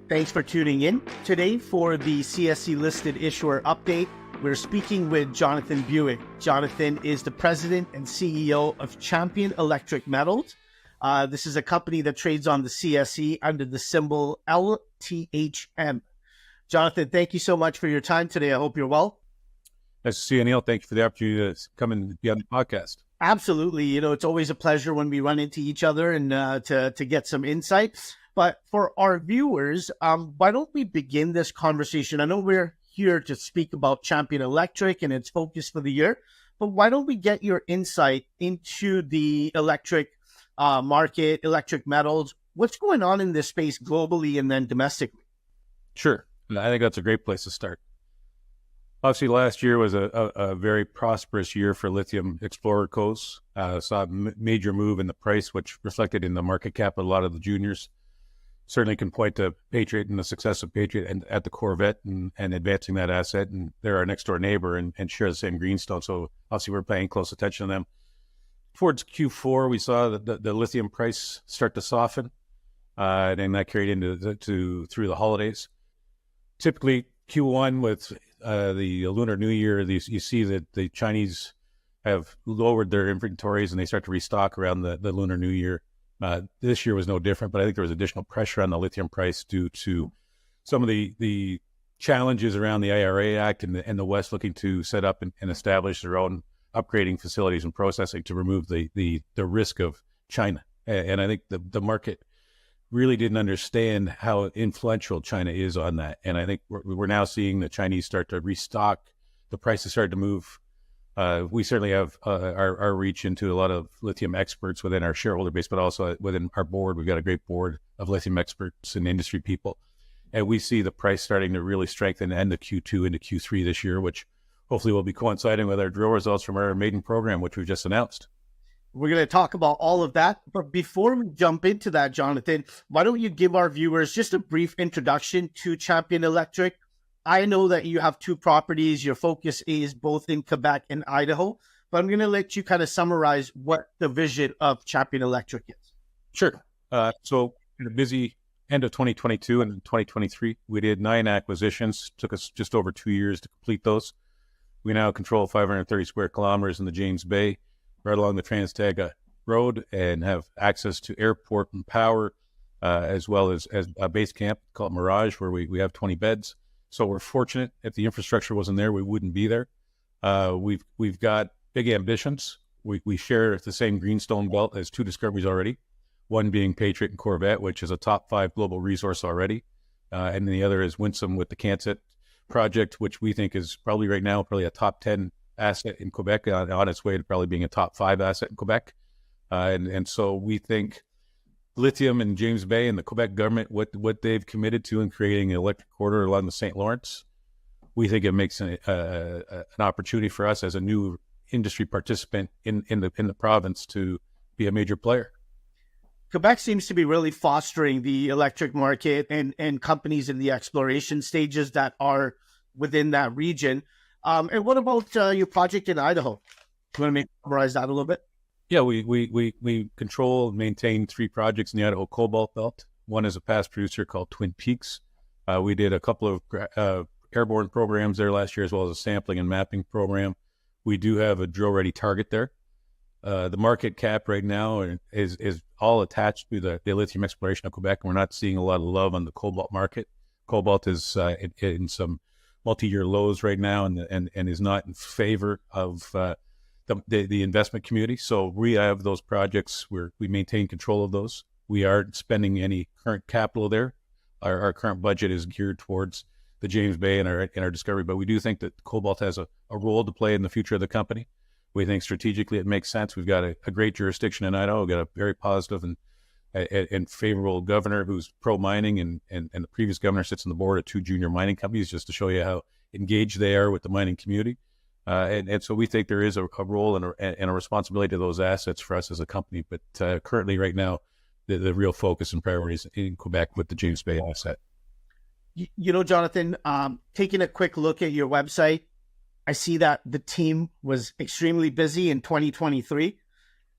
Thanks for tuning in. Today for the CSE listed issuer update, we're speaking with Jonathan Buick. Jonathan is the president and CEO of Champion Electric Metals. This is a company that trades on the CSE under the symbol LTHM. Jonathan, thank you so much for your time today. I hope you're well. Nice to see you, Anil. Thank you for the opportunity to come and be on the podcast. Absolutely. You know, it's always a pleasure when we run into each other and to get some insight. But for our viewers, why don't we begin this conversation? I know we're here to speak about Champion Electric and its focus for the year, but why don't we get your insight into the electric market, electric metals? What's going on in this space globally and then domestically? Sure. I think that's a great place to start. Obviously, last year was a very prosperous year for lithium explorer cos. Saw a major move in the price, which reflected in the market cap of a lot of the juniors. Certainly can point to Patriot and the success of Patriot and at the Corvette and advancing that asset. And they're our next door neighbor and share the same greenstone. So obviously we're paying close attention to them. Towards Q4, we saw the lithium price start to soften, and that carried into through the holidays. Typically Q1 with the Lunar New Year, you see that the Chinese have lowered their inventories and they start to restock around the Lunar New Year. This year was no different, but I think there was additional pressure on the lithium price due to some of the challenges around the IRA Act and the West looking to set up and establish their own upgrading facilities and processing to remove the risk of China. And I think the market really didn't understand how influential China is on that. And I think we're now seeing the Chinese start to restock. The prices started to move. We certainly have our reach into a lot of lithium experts within our shareholder base, but also within our board. We've got a great board of lithium experts and industry people. And we see the price starting to really strengthen end of Q2 into Q3 this year, which hopefully will be coinciding with our drill results from our maiden program, which we just announced. We're going to talk about all of that. But before we jump into that, Jonathan, why don't you give our viewers just a brief introduction to Champion Electric? I know that you have two properties. Your focus is both in Quebec and Idaho, but I'm going to let you kind of summarize what the vision of Champion Electric is. Sure. So in a busy end of 2022 and 2023, we did 9 acquisitions. Took us just over 2 years to complete those. We now control 530 square kilometers in the James Bay, right along the Trans-Taga Road, and have access to airport and power, as well as a base camp called Mirage, where we have 20 beds. So we're fortunate. If the infrastructure wasn't there, we wouldn't be there. We've got big ambitions. We share the same greenstone belt as 2 discoveries already, one being Patriot and Corvette, which is a top 5 global resource already. And the other is Winsome with the Cobalt Project, which we think is probably right now a top 10 asset in Quebec, on its way to probably being a top 5 asset in Quebec. And so we think lithium and James Bay and the Quebec government, what they've committed to in creating an electric corridor along the St. Lawrence, we think it makes an opportunity for us as a new industry participant in the province to be a major player. Quebec seems to be really fostering the electric market and companies in the exploration stages that are within that region. And what about your project in Idaho? You want to summarize that a little bit? Yeah, we control and maintain 3 projects in the Idaho Cobalt Belt. One is a past producer called Twin Peaks. We did a couple of airborne programs there last year, as well as a sampling and mapping program. We do have a drill-ready target there. The market cap right now is all attached to the lithium exploration of Quebec, and we're not seeing a lot of love on the cobalt market. Cobalt is in some multi-year lows right now and is not in favor of the investment community. So we have those projects where we maintain control of those. We aren't spending any current capital there. Our current budget is geared towards the James Bay and our discovery, but we do think that cobalt has a role to play in the future of the company. We think strategically it makes sense. We've got a great jurisdiction in Idaho. We've got a very positive and favorable governor who's pro-mining, and the previous governor sits on the board of 2 junior mining companies, just to show you how engaged they are with the mining community. And so we think there is a role and a responsibility to those assets for us as a company. But currently, right now, the real focus and priorities in Quebec with the James Bay asset. You know, Jonathan, taking a quick look at your website, I see that the team was extremely busy in 2023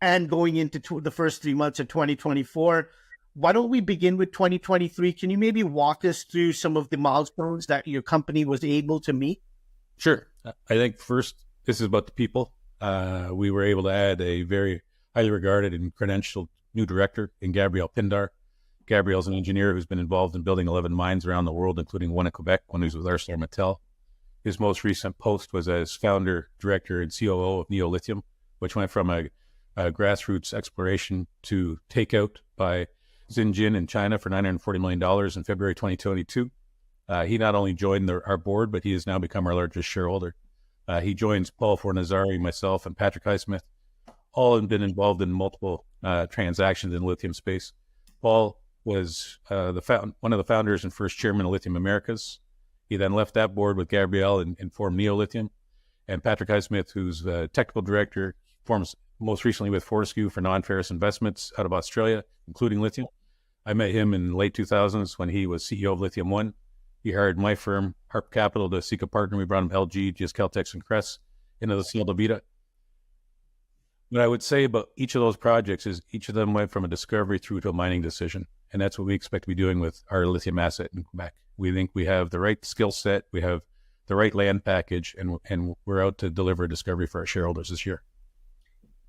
and going into the first 3 months of 2024. why don't we begin with 2023? Can you maybe walk us through some of the milestones that your company was able to meet? Sure. I think first, this is about the people. We were able to add a very highly regarded and credentialed new director in Gabrielle Pindar. Gabrielle's an engineer who's been involved in building 11 mines around the world, including one in Quebec when he was with ArcelorMittal. His most recent post was as founder, director, and COO of Lithium, which went from a grassroots exploration to takeout by Xinjiang in China for $940 million in February 2022. He not only joined our board, but he has now become our largest shareholder. He joins Paul Fornazari, myself, and Patrick Highsmith. All have been involved in multiple transactions in the lithium space. Paul was one of the founders and first chairman of Lithium Americas. He then left that board with Gabrielle and formed Lithium. And Patrick Highsmith, who's the technical director, forms most recently with Fortescue for non-ferrous investments out of Australia, including lithium. I met him in late 2000s when he was CEO of Lithium One. He hired my firm, Harp Capital, to seek a partner. We brought him LG, GS Caltex, and Cress into the Cielo de Vida. What I would say about each of those projects is each of them went from a discovery through to a mining decision. And that's what we expect to be doing with our lithium asset in Quebec. We think we have the right skill set, we have the right land package, and we're out to deliver a discovery for our shareholders this year.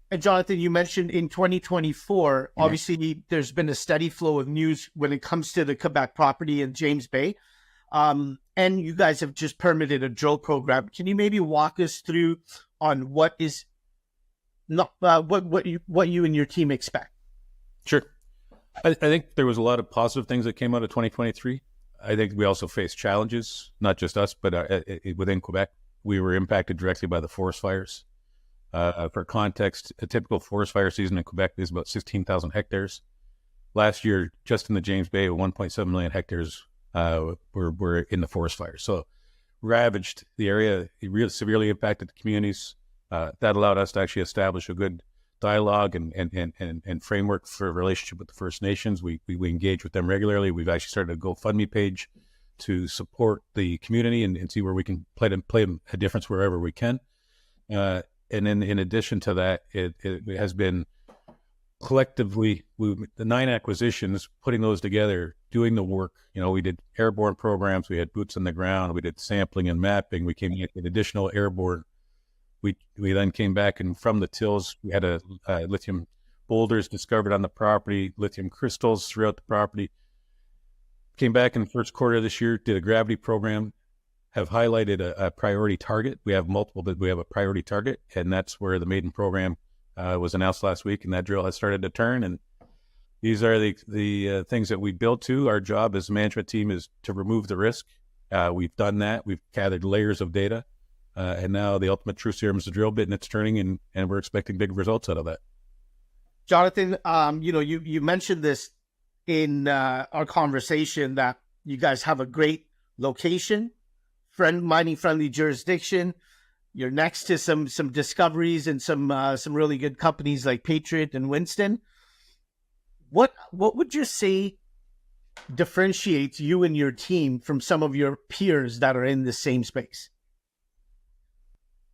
And Jonathan, you mentioned in 2024, obviously there's been a steady flow of news when it comes to the Quebec property in James Bay. And you guys have just permitted a drill program. Can you maybe walk us through on what you and your team expect? Sure. I think there was a lot of positive things that came out of 2023. I think we also faced challenges, not just us, but within Quebec. We were impacted directly by the forest fires. For context, a typical forest fire season in Quebec is about 16,000 hectares. Last year, just in the James Bay, 1.7 million hectares were in the forest fires. So ravaged the area. It really severely impacted the communities. That allowed us to actually establish a good dialogue and framework for a relationship with the First Nations. We engage with them regularly. We've actually started a GoFundMe page to support the community and see where we can play a difference wherever we can. And then in addition to that, it has been collectively, the 9 acquisitions, putting those together, doing the work. We did airborne programs, we had boots on the ground, we did sampling and mapping, we came in with additional airborne. We then came back, and from the tills, we had a lithium boulders discovered on the property, lithium crystals throughout the property. Came back in the first quarter of this year, did a gravity program, have highlighted a priority target. We have multiple, but we have a priority target, and that's where the maiden program was announced last week, and that drill has started to turn. And these are the things that we built to. Our job as a management team is to remove the risk. We've done that. We've gathered layers of data. And now the ultimate truth serum is the drill bit, and it's turning, and we're expecting big results out of that. Jonathan, you mentioned this in our conversation that you guys have a great location, mining-friendly jurisdiction. You're next to some discoveries and some really good companies like Patriot and Winston. What would you say differentiates you and your team from some of your peers that are in the same space?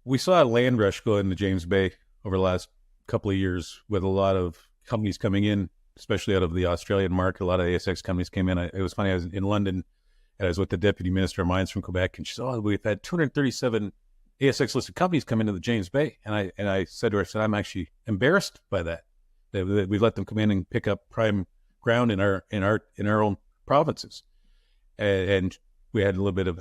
We saw a land rush go in the James Bay over the last couple of years with a lot of companies coming in, especially out of the Australian market. A lot of ASX companies came in. It was funny, I was in London, and I was with the Deputy Minister of Mines from Quebec, and she said, we've had 237 ASX-listed companies come into the James Bay. And I said to her, I'm actually embarrassed by that we let them come in and pick up prime ground in our own provinces. And we had a little bit of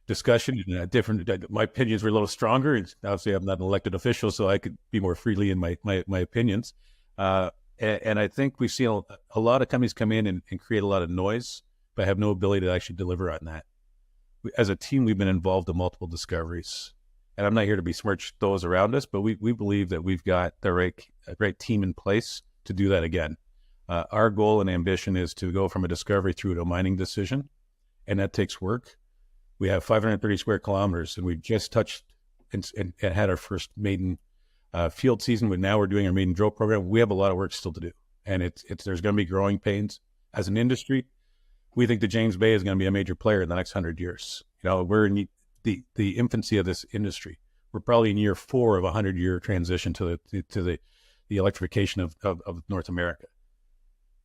discussion and my opinions were a little stronger. And obviously I'm not an elected official, so I could be more freely in my opinions. And I think we've seen a lot of companies come in and create a lot of noise, but have no ability to actually deliver on that. As a team, we've been involved in multiple discoveries, and I'm not here to besmirch those around us, but we believe that we've got the right team in place to do that again. Our goal and ambition is to go from a discovery through to a mining decision, and that takes work. We have 530 square kilometers, and we've just touched and had our first maiden field season. But now we're doing our maiden drill program. We have a lot of work still to do, and there's going to be growing pains. As an industry, we think the James Bay is going to be a major player in the next 100 years. We're in the infancy of this industry. We're probably in year 4 of a 100-year transition to the electrification of North America.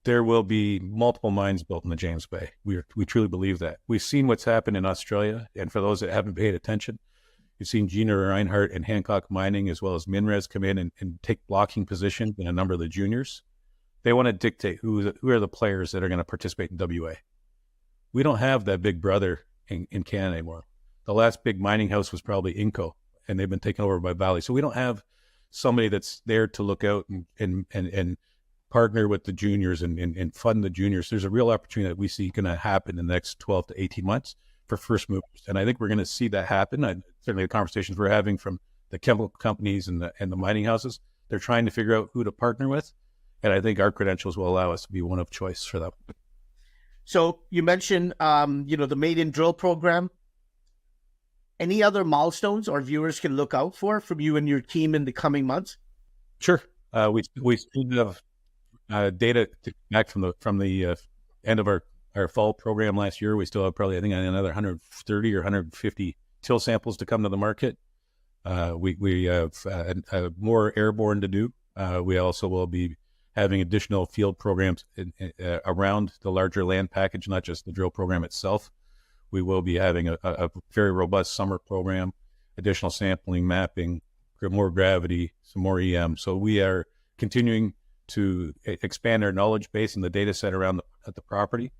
there will be multiple mines built in the James Bay. We truly believe that. We've seen what's happened in Australia, and for those that haven't paid attention, you've seen Gina Reinhardt and Hancock Mining, as well as Minres, come in and take blocking positions in a number of the juniors. They want to dictate who are the players that are going to participate in WA. We don't have that big brother in Canada anymore. The last big mining house was probably Inco, and they've been taken over by Valley. So we don't have somebody that's there to look out and partner with the juniors and fund the juniors. There's a real opportunity that we see going to happen in the next 12 to 18 months for first movers. And I think we're going to see that happen. Certainly the conversations we're having from the chemical companies and the mining houses, they're trying to figure out who to partner with. And I think our credentials will allow us to be one of choice for them. So you mentioned, the Maiden Drill program. Any other milestones our viewers can look out for from you and your team in the coming months? Sure. We still have data back from the end of our fall program last year. We still have probably, I think, another 130 or 150 till samples to come to the market. We have more airborne to do. We also will be having additional field programs around the larger land package, not just the drill program itself. We will be having a very robust summer program, additional sampling, mapping, more gravity, some more EM. So we are continuing to expand our knowledge base and the data set around at the property.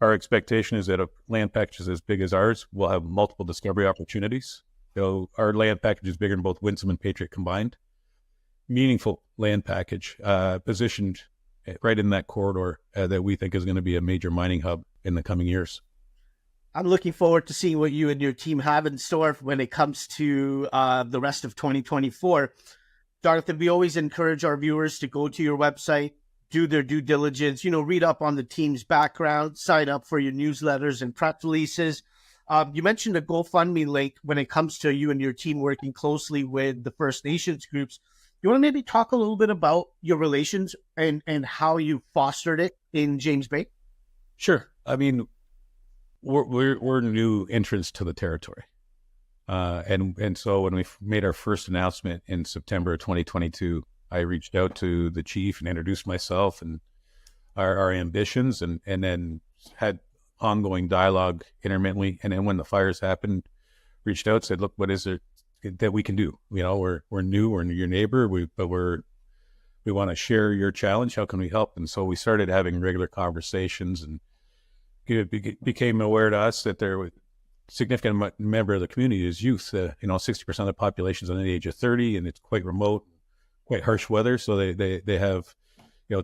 Our expectation is that a land package as big as ours will have multiple discovery opportunities. So our land package is bigger than both Winsome and Patriot combined. Meaningful land package positioned right in that corridor that we think is going to be a major mining hub in the coming years. I'm looking forward to seeing what you and your team have in store when it comes to the rest of 2024. Jonathan, we always encourage our viewers to go to your website, do their due diligence, read up on the team's background, sign up for your newsletters and press releases. You mentioned a GoFundMe link when it comes to you and your team working closely with the First Nations groups. You want to maybe talk a little bit about your relations and how you fostered it in James Bay? Sure. I mean, we're new entrants to the territory. And so when we made our first announcement in September of 2022, I reached out to the chief and introduced myself and our ambitions and then had ongoing dialogue intermittently. And then when the fires happened, reached out, said, look, what is it that we can do? We're new, we're your neighbor, but we want to share your challenge. How can we help? And so we started having regular conversations, and it became aware to us that there was a significant member of the community is youth. 60% of the population is under the age of 30, and it's quite remote, quite harsh weather. So they have,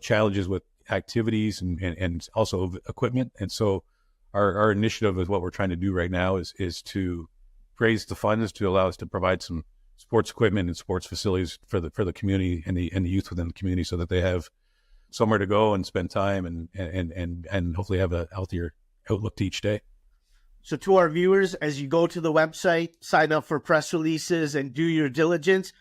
challenges with activities and also equipment. And so our initiative is what we're trying to do right now is to raise the funds to allow us to provide some sports equipment and sports facilities for the community and the youth within the community, so that they have somewhere to go and spend time and hopefully have a healthier outlook to each day. So to our viewers, as you go to the website, sign up for press releases and do your diligence,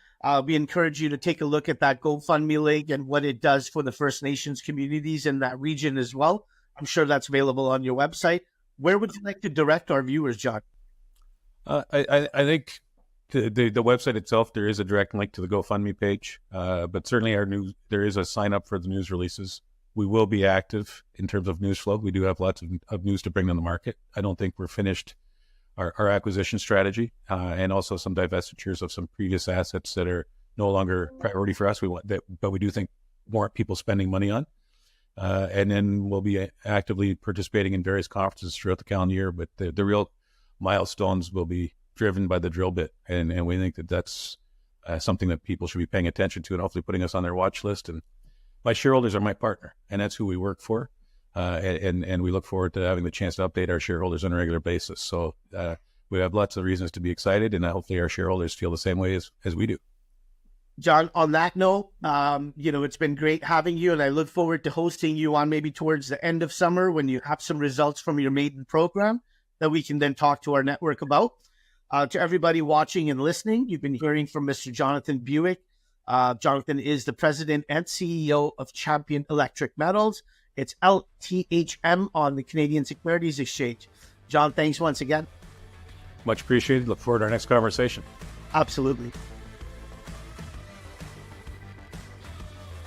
we encourage you to take a look at that GoFundMe link and what it does for the First Nations communities in that region as well. I'm sure that's available on your website. Where would you like to direct our viewers, John? I think the website itself, there is a direct link to the GoFundMe page, but certainly there is a sign up for the news releases. We will be active in terms of news flow. We do have lots of news to bring on the market. I don't think we're finished our acquisition strategy, and also some divestitures of some previous assets that are no longer priority for us. But we do think warrant people spending money on. And then we'll be actively participating in various conferences throughout the calendar year. But the real milestones will be driven by the drill bit, and we think that that's something that people should be paying attention to and hopefully putting us on their watch list. And my shareholders are my partner, and that's who we work for. And we look forward to having the chance to update our shareholders on a regular basis. So we have lots of reasons to be excited, and hopefully our shareholders feel the same way as we do. John, on that note, it's been great having you, and I look forward to hosting you on maybe towards the end of summer when you have some results from your maiden program that we can then talk to our network about. To everybody watching and listening, you've been hearing from Mr. Jonathan Buick. Jonathan is the president and CEO of Champion Electric Metals. It's LTHM on the Canadian Securities Exchange. John, thanks once again. Much appreciated. Look forward to our next conversation. Absolutely.